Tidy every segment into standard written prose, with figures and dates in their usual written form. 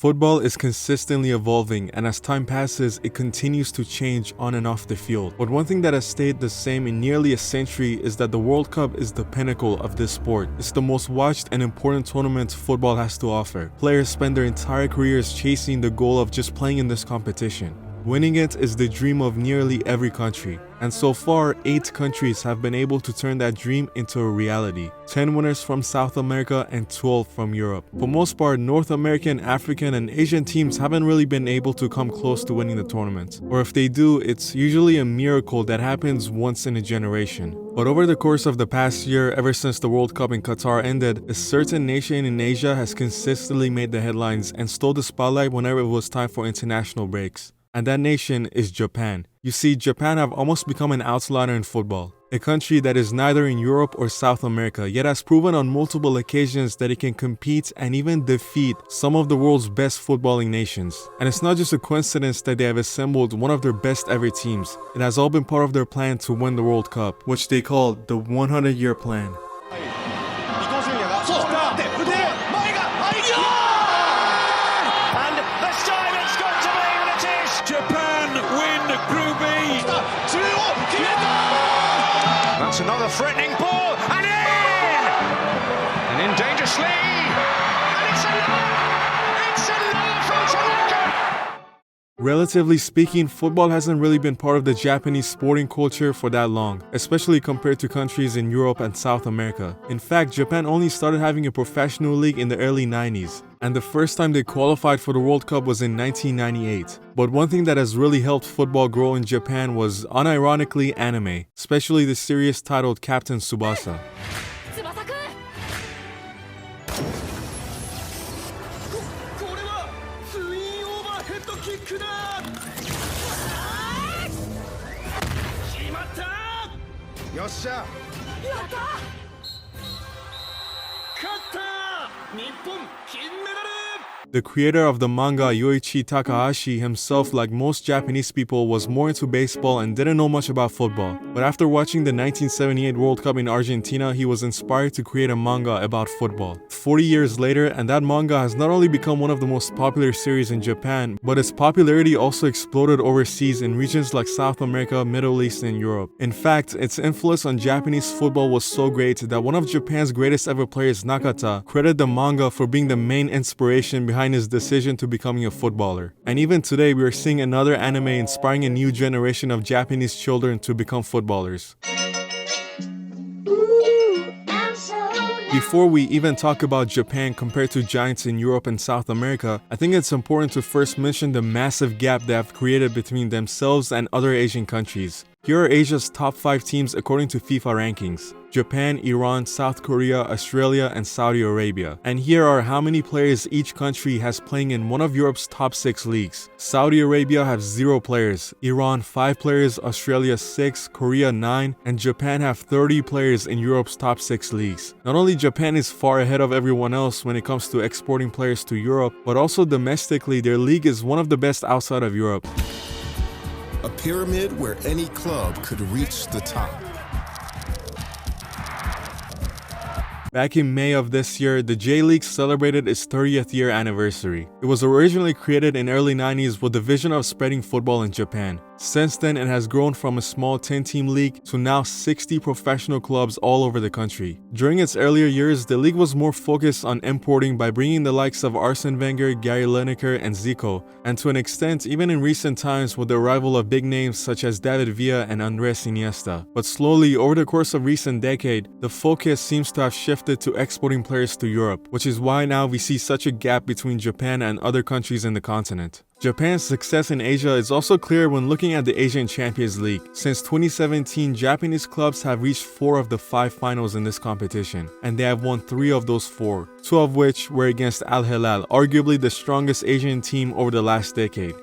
Football is consistently evolving, and as time passes, it continues to change on and off the field. But one thing that has stayed the same in nearly a century is that the World Cup is the pinnacle of this sport. It's the most watched and important tournament football has to offer. Players spend their entire careers chasing the goal of just playing in this competition. Winning it is the dream of nearly every country, and so far 8 countries have been able to turn that dream into a reality. 10 winners from South America and 12 from Europe. For most part, North American, African, and Asian teams haven't really been able to come close to winning the tournament. Or if they do, it's usually a miracle that happens once in a generation. But over the course of the past year, ever since the World Cup in Qatar ended, a certain nation in Asia has consistently made the headlines and stole the spotlight whenever it was time for international breaks. And that nation is Japan. You see, Japan have almost become an outsider in football. A country that is neither in Europe or South America, yet has proven on multiple occasions that it can compete and even defeat some of the world's best footballing nations. And it's not just a coincidence that they have assembled one of their best ever teams. It has all been part of their plan to win the World Cup, which they call the 100-year plan. Japan win Group B. That's another threatening ball, and in dangerously, and it's another from Tanaka. Relatively speaking, football hasn't really been part of the Japanese sporting culture for that long, especially compared to countries in Europe and South America. In fact, Japan only started having a professional league in the early 90s. And the first time they qualified for the World Cup was in 1998. But one thing that has really helped football grow in Japan was, unironically, anime, especially the series titled Captain Tsubasa. The creator of the manga, Yoichi Takahashi, himself, like most Japanese people, was more into baseball and didn't know much about football. But after watching the 1978 World Cup in Argentina, he was inspired to create a manga about football. 40 years later, and that manga has not only become one of the most popular series in Japan, but its popularity also exploded overseas in regions like South America, Middle East, and Europe. In fact, its influence on Japanese football was so great that one of Japan's greatest ever players, Nakata, credited the manga for being the main inspiration behind his decision to becoming a footballer. And even today, we are seeing another anime inspiring a new generation of Japanese children to become footballers. Before we even talk about Japan compared to giants in Europe and South America, I think it's important to first mention the massive gap they have created between themselves and other Asian countries. Here are Asia's top 5 teams according to FIFA rankings: Japan, Iran, South Korea, Australia, and Saudi Arabia. And here are how many players each country has playing in one of Europe's top 6 leagues. Saudi Arabia have 0 players, Iran 5 players, Australia 6, Korea 9, and Japan have 30 players in Europe's top 6 leagues. Not only Japan is far ahead of everyone else when it comes to exporting players to Europe, but also domestically their league is one of the best outside of Europe. A pyramid where any club could reach the top. Back in May of this year, the J-League celebrated its 30th year anniversary. It was originally created in early 90s with the vision of spreading football in Japan. Since then, it has grown from a small 10-team league to now 60 professional clubs all over the country. During its earlier years, the league was more focused on importing by bringing the likes of Arsene Wenger, Gary Lineker, and Zico, and to an extent, even in recent times with the arrival of big names such as David Villa and Andres Iniesta. But slowly, over the course of recent decade, the focus seems to have shifted to exporting players to Europe, which is why now we see such a gap between Japan and other countries in the continent. Japan's success in Asia is also clear when looking at the Asian Champions League. Since 2017, Japanese clubs have reached 4 of the 5 finals in this competition, and they have won 3 of those 4, 2 of which were against Al Hilal, arguably the strongest Asian team over the last decade.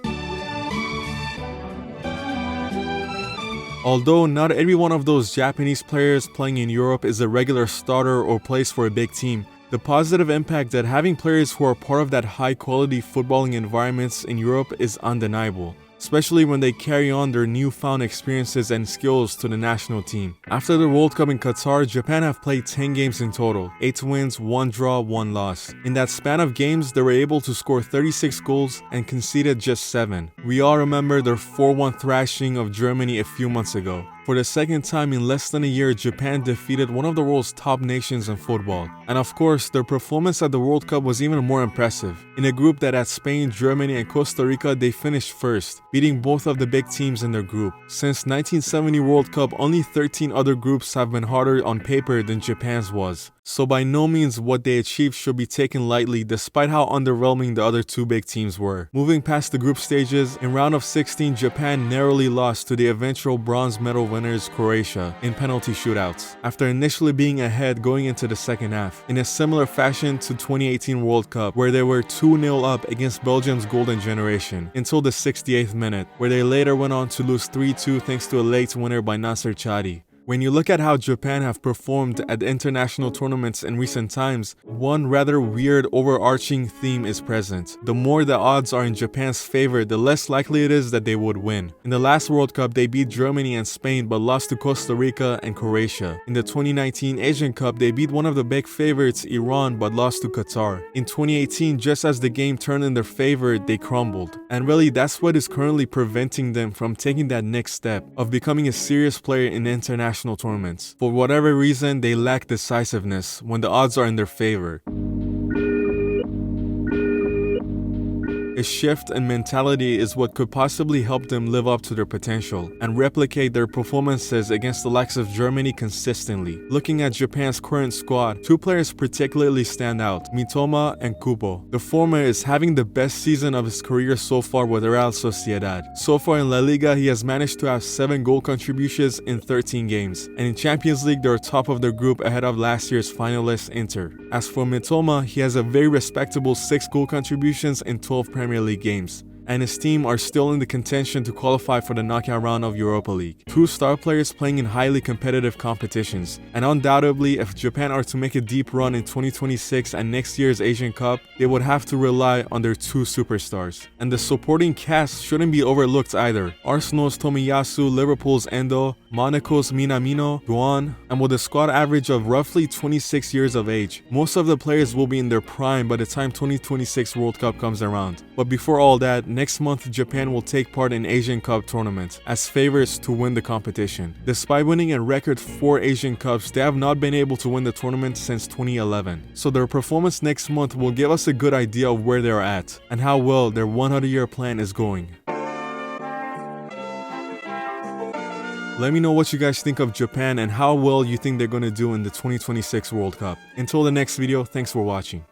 Although not every one of those Japanese players playing in Europe is a regular starter or plays for a big team, the positive impact that having players who are part of that high-quality footballing environments in Europe is undeniable. especially when they carry on their newfound experiences and skills to the national team. After the World Cup in Qatar, Japan have played 10 games in total, 8 wins, 1 draw, 1 loss. In that span of games, they were able to score 36 goals and conceded just 7. We all remember their 4-1 thrashing of Germany a few months ago. For the second time in less than a year, Japan defeated one of the world's top nations in football. And of course, their performance at the World Cup was even more impressive. In a group that had Spain, Germany, and Costa Rica, they finished first, beating both of the big teams in their group. Since 1970 World Cup, only 13 other groups have been harder on paper than Japan's was. So by no means what they achieved should be taken lightly, despite how underwhelming the other 2 big teams were. Moving past the group stages, in round of 16, Japan narrowly lost to the eventual bronze medal winners Croatia in penalty shootouts, after initially being ahead going into the second half, in a similar fashion to 2018 World Cup, where they were 2-0 up against Belgium's golden generation, until the 68th minute, where they later went on to lose 3-2 thanks to a late winner by nassr. When you look at how Japan have performed at international tournaments in recent times, one rather weird overarching theme is present. The more the odds are in Japan's favor, the less likely it is that they would win. In the last World Cup, they beat Germany and Spain but lost to Costa Rica and Croatia. In the 2019 Asian Cup, they beat one of the big favorites, Iran, but lost to Qatar. In 2018, just as the game turned in their favor, they crumbled. And really, that's what is currently preventing them from taking that next step of becoming a serious player in international tournaments. For whatever reason, they lack decisiveness when the odds are in their favor. A shift in mentality is what could possibly help them live up to their potential and replicate their performances against the likes of Germany consistently. Looking at Japan's current squad, 2 players particularly stand out, Mitoma and Kubo. The former is having the best season of his career so far with Real Sociedad. So far in La Liga, he has managed to have 7 goal contributions in 13 games, and in Champions League, they're top of their group ahead of last year's finalist Inter. As for Mitoma, he has a very respectable 6 goal contributions in 12 Premier League games, and his team are still in the contention to qualify for the knockout round of Europa League. 2 star players playing in highly competitive competitions, and undoubtedly if Japan are to make a deep run in 2026 and next year's Asian Cup, they would have to rely on their 2 superstars. And the supporting cast shouldn't be overlooked either. Arsenal's Tomiyasu, Liverpool's Endo, Monaco's Minamino, Guan, and with a squad average of roughly 26 years of age, most of the players will be in their prime by the time 2026 World Cup comes around. But before all that, next month Japan will take part in Asian Cup tournaments as favorites to win the competition. Despite winning a record 4 Asian Cups, they have not been able to win the tournament since 2011. So their performance next month will give us a good idea of where they're at and how well their 100-year plan is going. Let me know what you guys think of Japan and how well you think they're going to do in the 2026 World Cup. Until the next video, thanks for watching.